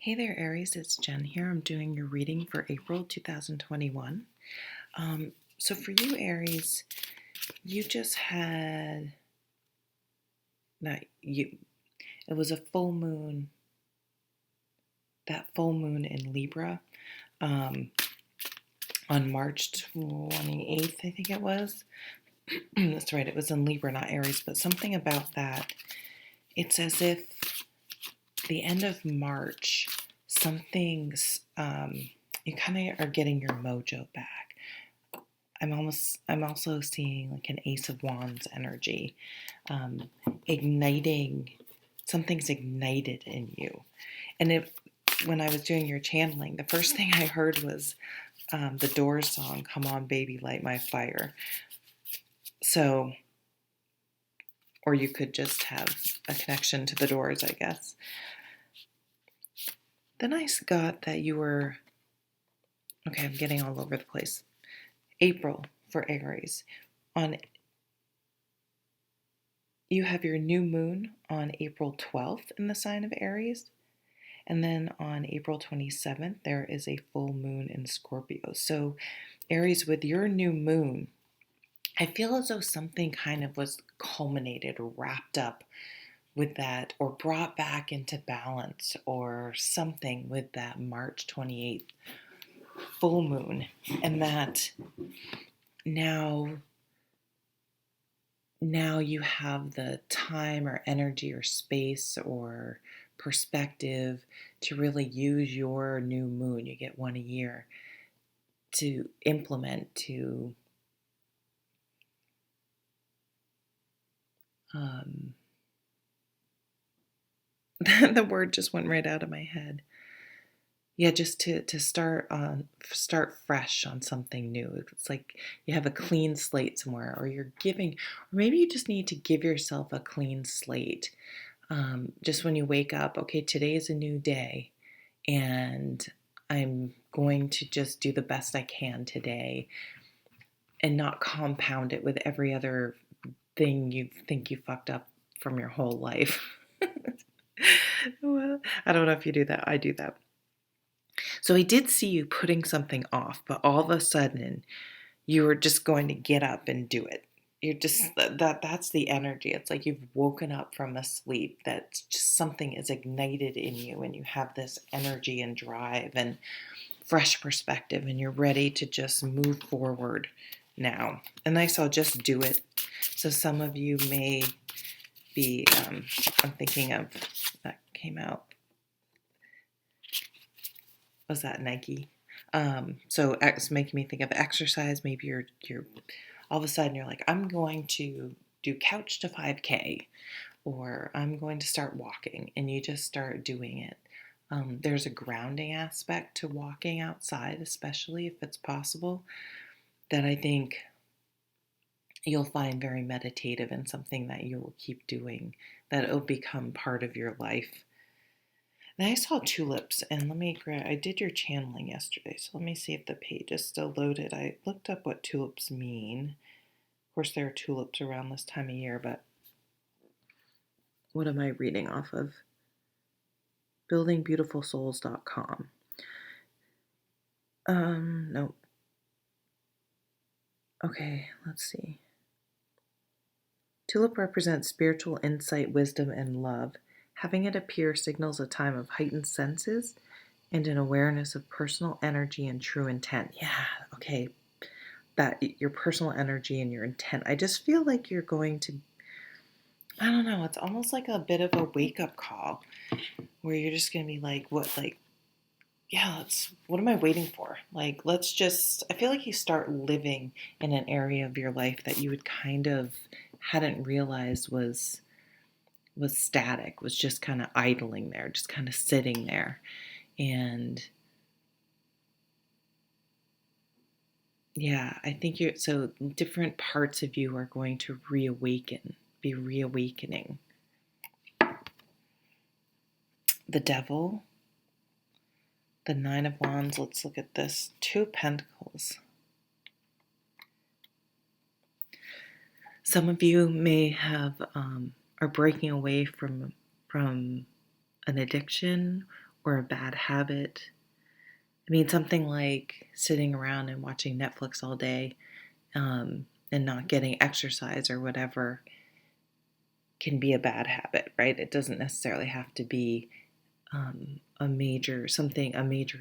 Hey there, Aries. It's Jen here. I'm doing your reading for April 2021. So for you, Aries, you just had not you. It was a full moon. That full moon in Libra, um, on March 28th, I think it was. That's right. It was in Libra, not Aries. But something about that. It's as if the end of March, something's. You kind of are getting your mojo back. I'm also seeing like an Ace of Wands energy, um, igniting, something's ignited in you. And when I was doing your channeling, the first thing I heard was the Doors song, Come On Baby, Light My Fire. So, or you could just have a connection to the Doors, I guess. Then I got that you were, okay, I'm getting all over the place. April for Aries. You have your new moon on April 12th in the sign of Aries. And then on April 27th, there is a full moon in Scorpio. So, Aries, with your new moon, I feel as though something kind of was culminated or wrapped up with that, or brought back into balance, or something with that March 28th full moon. And that now you have the time or energy or space or perspective to really use your new moon. You get one a year to implement, to the word just went right out of my head. Yeah, just to start fresh on something new. It's like you have a clean slate somewhere, or you're giving, or maybe you just need to give yourself a clean slate. Just when you wake up, okay, today is a new day, and I'm going to just do the best I can today, and not compound it with every other thing you think you fucked up from your whole life. Well, I don't know if you do that. I do that. So I did see you putting something off, but all of a sudden you were just going to get up and do it. You're just that's the energy. It's like you've woken up from a sleep, that just something is ignited in you, and you have this energy and drive and fresh perspective, and you're ready to just move forward now. And I saw just do it. So some of you may be, I'm thinking of, that came out, was that Nike? So it's making me think of exercise. Maybe you're all of a sudden you're like, I'm going to do couch to 5K, or I'm going to start walking, and you just start doing it. There's a grounding aspect to walking outside, especially if it's possible, that I think you'll find very meditative, and something that you will keep doing, that it'll become part of your life. And I saw tulips, and I did your channeling yesterday, so let me see if the page is still loaded. I looked up what tulips mean. Of course, there are tulips around this time of year, but what am I reading off of? buildingbeautifulsouls.com. Nope. Okay, let's see. Tulip represents spiritual insight, wisdom, and love. Having it appear signals a time of heightened senses and an awareness of personal energy and true intent. Yeah, okay. That your personal energy and your intent. I just feel like you're going to, I don't know, it's almost like a bit of a wake-up call, where you're just going to be like, yeah, what am I waiting for? Like, I feel like you start living in an area of your life that you would kind of hadn't realized was static, was just kind of idling there, just kind of sitting there. And yeah, I think so different parts of you are going to be reawakening. The Devil, the Nine of Wands, let's look at this. Two of Pentacles. Some of you may have, are breaking away from an addiction, or a bad habit. I mean, something like sitting around and watching Netflix all day, and not getting exercise or whatever can be a bad habit, right? It doesn't necessarily have to be a major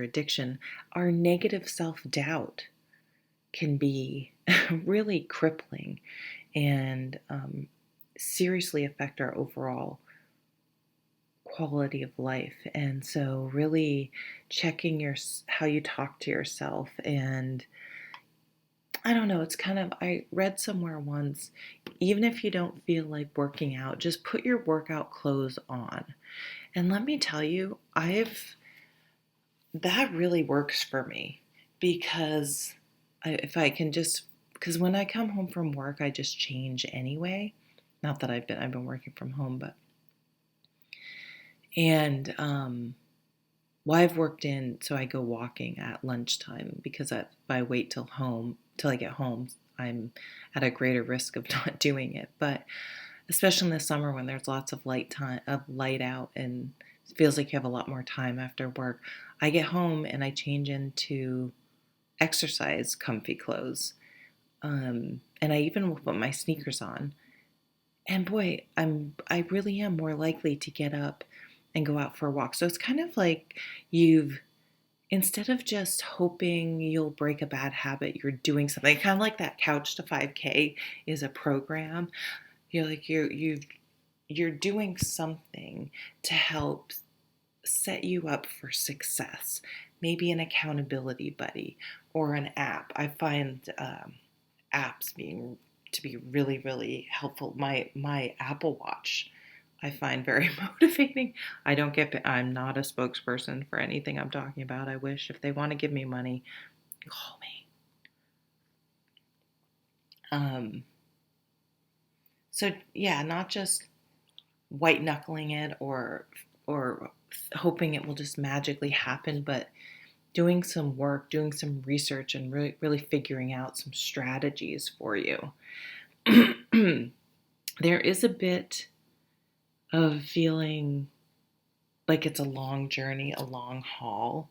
addiction. Our negative self-doubt can be really crippling and seriously affect our overall quality of life. And so really checking how you talk to yourself. And I don't know, it's kind of, I read somewhere once, even if you don't feel like working out, just put your workout clothes on. And let me tell you, that really works for me, because if I can just, because when I come home from work, I just change anyway. Not that I've been working from home, but, and, well, I've worked in, so I go walking at lunchtime, because if I wait till I get home, I'm at a greater risk of not doing it. But especially in the summer when there's lots of light out, and it feels like you have a lot more time after work, I get home and I change into exercise comfy clothes. And I even will put my sneakers on. And boy, I really am more likely to get up and go out for a walk. So it's kind of like instead of just hoping you'll break a bad habit, you're doing something. Kind of like that Couch to 5K is a program. You're like you're doing something to help set you up for success. Maybe an accountability buddy or an app. I find apps to be really, really helpful. My Apple Watch I find very motivating. I'm not a spokesperson for anything I'm talking about. I wish, if they want to give me money, call me. So yeah, not just white knuckling it or hoping it will just magically happen, but doing some work, doing some research, and really, really figuring out some strategies for you. There is a bit of feeling like it's a long journey, a long haul,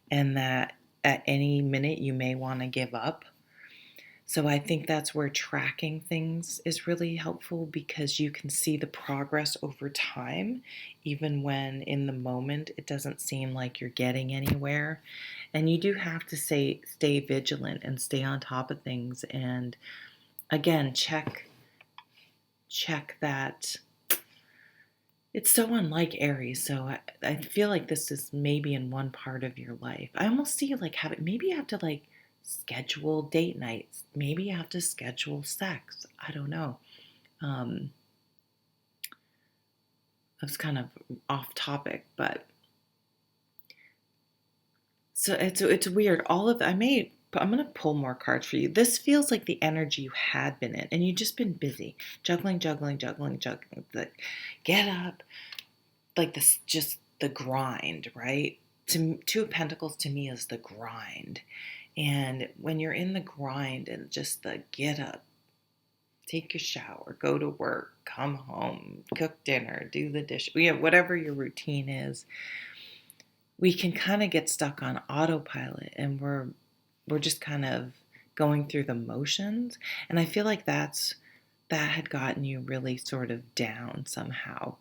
and that at any minute you may want to give up. So I think that's where tracking things is really helpful, because you can see the progress over time, even when in the moment it doesn't seem like you're getting anywhere. And you do have to stay vigilant and stay on top of things. And again, check that. It's so unlike Aries, so I feel like this is maybe in one part of your life. I almost see you like maybe you have to like schedule date nights. Maybe you have to schedule sex. I don't know. That's kind of off topic, but so it's weird. I'm gonna pull more cards for you. This feels like the energy you had been in, and you've just been busy juggling. Like, get up, like this, just the grind, right? Two of Pentacles to me is the grind, and when you're in the grind and just the get up, take your shower, go to work, come home, cook dinner, do the dish, whatever your routine is, we can kind of get stuck on autopilot, and we're just kind of going through the motions. And I feel like that had gotten you really sort of down somehow,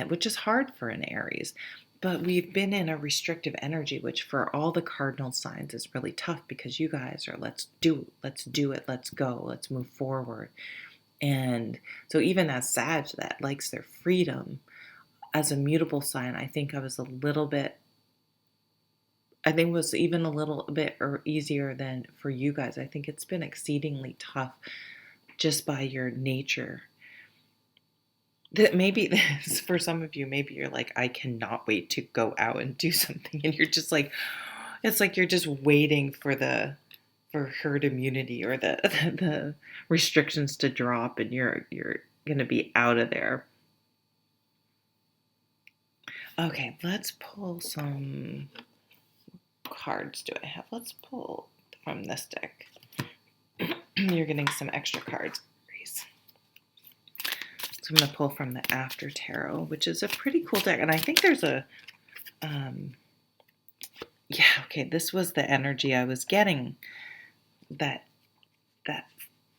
which is hard for an Aries. But we've been in a restrictive energy, which for all the cardinal signs is really tough, because you guys are let's do it, let's go, let's move forward. And so even as Sag that likes their freedom, as a mutable sign, I think it was even a little bit easier than for you guys. I think it's been exceedingly tough just by your nature. That maybe this, for some of you, maybe you're like, I cannot wait to go out and do something. And you're just like, it's like you're just waiting for herd immunity or the restrictions to drop, and you're going to be out of there. Okay, let's pull some cards do I have? Let's pull from this deck. You're getting some extra cards. So I'm going to pull from the After Tarot, which is a pretty cool deck. And I think there's a Yeah, okay, this was the energy I was getting. That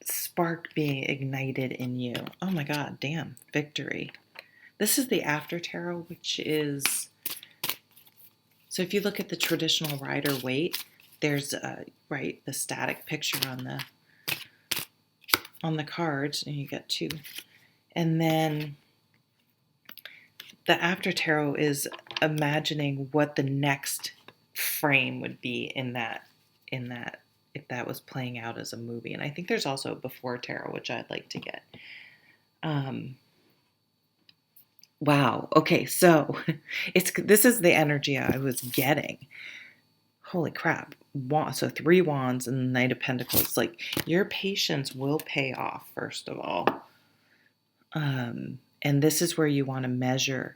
spark being ignited in you. Oh my god, damn, victory. This is the after tarot, which is, so if you look at the traditional Rider-Waite, there's right, the static picture on the cards, and you get two. And then the after tarot is imagining what the next frame would be in that if that was playing out as a movie. And I think there's also a before tarot, which I'd like to get. Wow. Okay, so this is the energy I was getting. Holy crap. So 3 wands and the Knight of Pentacles. Like, your patience will pay off, first of all. And this is where you want to measure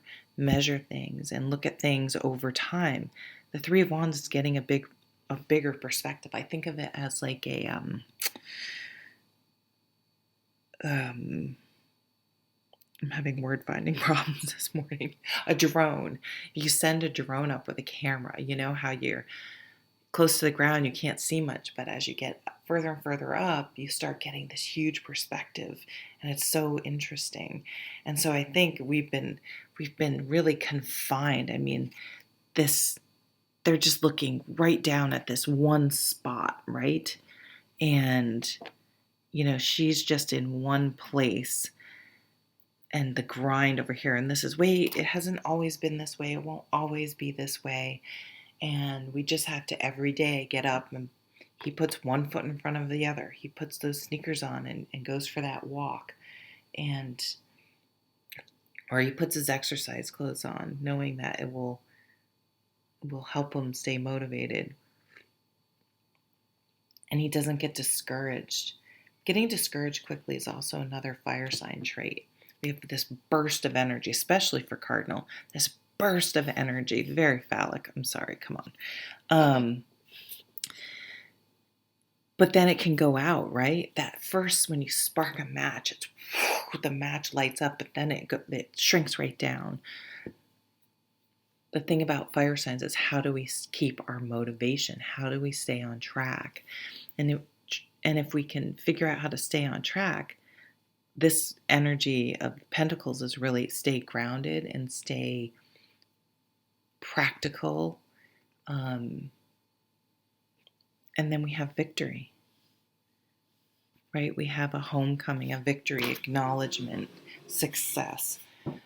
things and look at things over time. The 3 of Wands is getting a bigger perspective. I think of it as like a I'm having word finding problems this morning. A drone. You send a drone up with a camera. You know how you're close to the ground, you can't see much, but as you get further and further up, you start getting this huge perspective, and it's so interesting. And so I think we've been really confined. I mean, they're just looking right down at this one spot, right? And she's just in one place, and the grind over here, and this is it hasn't always been this way, it won't always be this way. And we just have to every day get up, and he puts one foot in front of the other. He puts those sneakers on and goes for that walk. Or he puts his exercise clothes on, knowing that it will help him stay motivated. And he doesn't get discouraged. Getting discouraged quickly is also another fire sign trait. We have this burst of energy, especially for Cardinal, this burst of energy, very phallic. I'm sorry, come on. But then it can go out, right? That first, when you spark a match, the match lights up, but then it shrinks right down. The thing about fire signs is, how do we keep our motivation? How do we stay on track? And if we can figure out how to stay on track, this energy of Pentacles is really stay grounded and stay practical. And then we have victory, right? We have a homecoming, a victory, acknowledgement, success.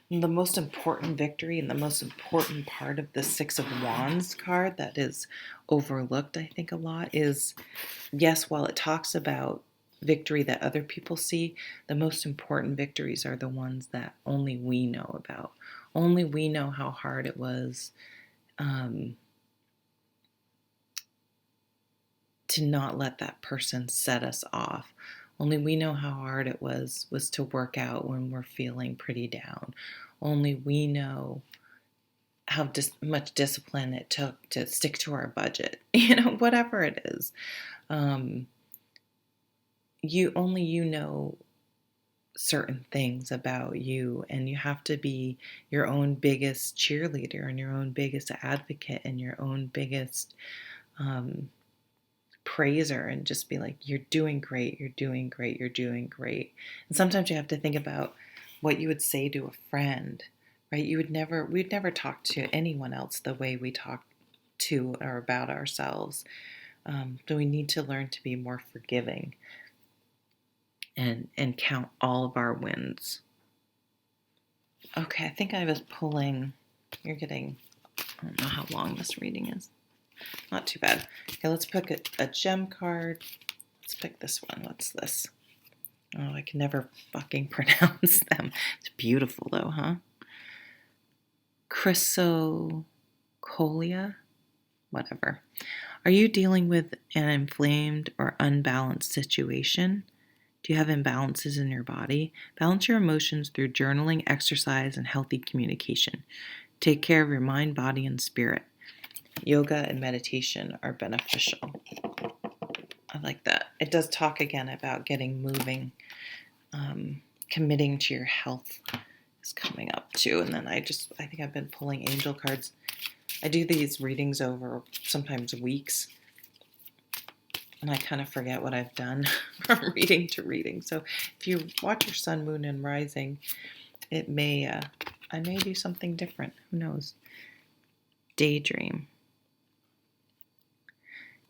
And the most important victory and the most important part of the 6 of Wands card that is overlooked, I think, a lot is, yes, while it talks about victory that other people see, the most important victories are the ones that only we know about. Only we know how hard it was to not let that person set us off. Only we know how hard it was to work out when we're feeling pretty down. Only we know how much discipline it took to stick to our budget. Whatever it is. You know certain things about you, and you have to be your own biggest cheerleader and your own biggest advocate and your own biggest praiser, and just be like, you're doing great, you're doing great, you're doing great. And sometimes you have to think about what you would say to a friend, right? We'd never talk to anyone else the way we talk to or about ourselves. So we need to learn to be more forgiving and count all of our wins. Okay, I think I was pulling, you're getting, I don't know how long this reading is. Not too bad. Okay, let's pick a gem card. Let's pick this one. What's this? Oh, I can never fucking pronounce them. It's beautiful though, huh? Chrysocolia? Whatever. Are you dealing with an inflamed or unbalanced situation? Do you have imbalances in your body? Balance your emotions through journaling, exercise, and healthy communication. Take care of your mind, body, and spirit. Yoga and meditation are beneficial. I like that. It does talk again about getting moving. Committing to your health is coming up too. And then I think I've been pulling angel cards. I do these readings over sometimes weeks, and I kind of forget what I've done from reading to reading. So if you watch your sun, moon, and rising, it may, I may do something different. Who knows? Daydream.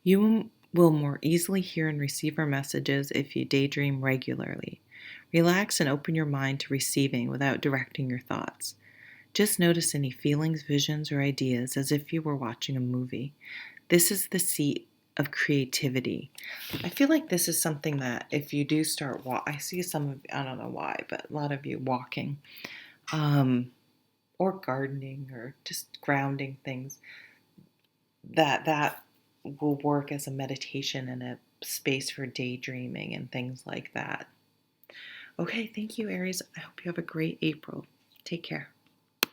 You will more easily hear and receive our messages if you daydream regularly. Relax and open your mind to receiving without directing your thoughts. Just notice any feelings, visions, or ideas as if you were watching a movie. This is the seat of creativity. I feel like this is something that if you do start I see some of, I don't know why, but a lot of you walking, or gardening, or just grounding things, that will work as a meditation and a space for daydreaming and things like that. Okay, thank you, Aries. I hope you have a great April. Take care.